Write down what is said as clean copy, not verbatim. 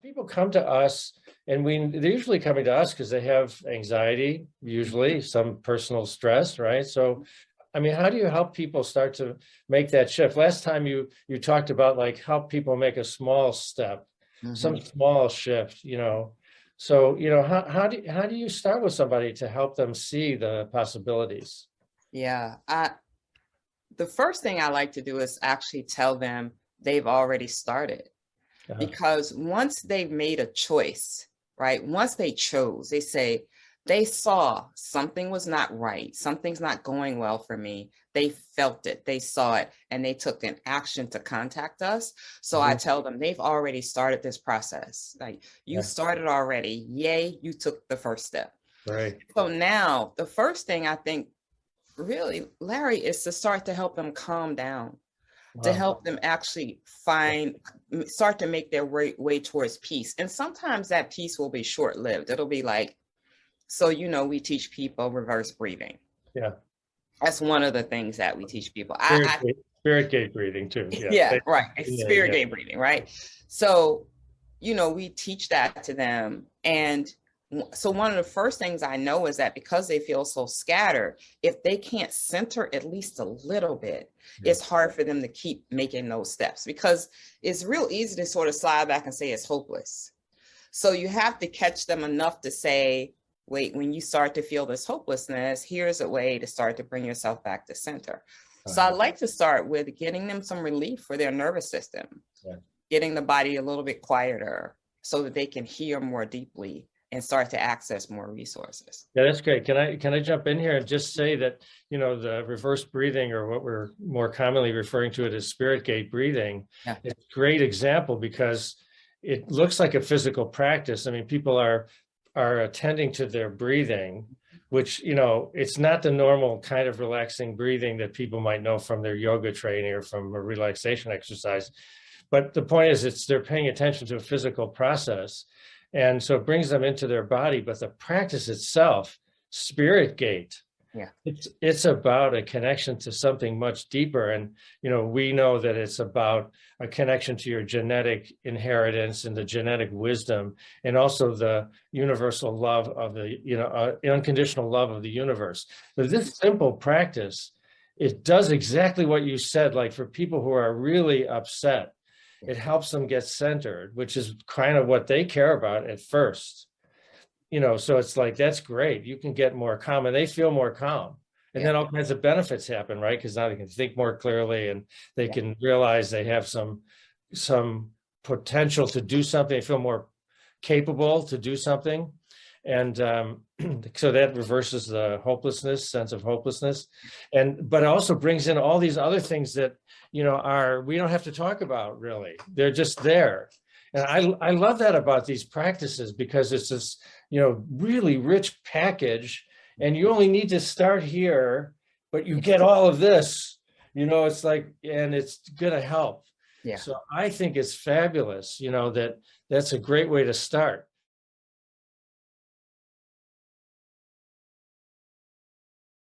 People come to us and they're usually coming to us because they have anxiety, usually some personal stress, right? So, I mean, how do you help people start to make that shift? Last time you talked about like help people make a small step, some Mhm. small shift, you know. So, you know, how do you start with somebody to help them see the possibilities? Yeah, the first thing I like to do is actually tell them they've already started. Uh-huh. Because once they've made a choice, right? Once they chose, they say they saw something was not right, something's not going well for me. They felt it, they saw it, and they took an action to contact us. So I Mhm. tell them they've already started this process. Like you Yeah, started already. Yay, you took the first step. right. So now the first thing I think really, Larry, is to start to help them calm down, to Wow. help them actually start to make their way towards peace. And sometimes that peace will be short lived. It'll be like, so, we teach people reverse breathing. Yeah. That's one of the things that we teach people. Spirit gate breathing too. Yeah. Yeah, right. It's Yeah, spirit yeah. gate breathing, right? So, we teach that to them. And so one of the first things I know is that because they feel so scattered, if they can't center at least a little bit, Yeah. it's hard for them to keep making those steps because it's real easy to sort of slide back and say it's hopeless. So you have to catch them enough to say, wait, when you start to feel this hopelessness, here's a way to start to bring yourself back to center. So I Uh-huh. like to start with getting them some relief for their nervous system, Yeah. getting the body a little bit quieter so that they can hear more deeply and start to access more resources. Yeah, that's great. Can I jump in here and just say that, you know, the reverse breathing, or what we're more commonly referring to it as spirit gate breathing, Yeah. it's a great example because it looks like a physical practice. I mean, people are attending to their breathing, which, you know, it's not the normal kind of relaxing breathing that people might know from their yoga training or from a relaxation exercise. But the point is, they're paying attention to a physical process. And so it brings them into their body, but the practice itself, spirit gate, Yeah. it's about a connection to something much deeper. And, you know, we know that it's about a connection to your genetic inheritance and the genetic wisdom, and also the universal love of the, unconditional love of the universe. But this simple practice, it does exactly what you said. Like for people who are really upset, Yeah. it helps them get centered, which is kind of what they care about at first. You know, so it's like, that's great. You can get more calm and they feel more calm. And Yeah. then all kinds of benefits happen, right? Because now they can think more clearly and they Yeah. can realize they have some potential to do something, they feel more capable to do something. And so that reverses the hopelessness, sense of hopelessness. But it also brings in all these other things that, you know, we don't have to talk about really. They're just there. And I love that about these practices because it's this, you know, really rich package, and you only need to start here, but you get all of this, you know, it's like, and it's gonna help. Yeah. So I think it's fabulous, you know, that's a great way to start.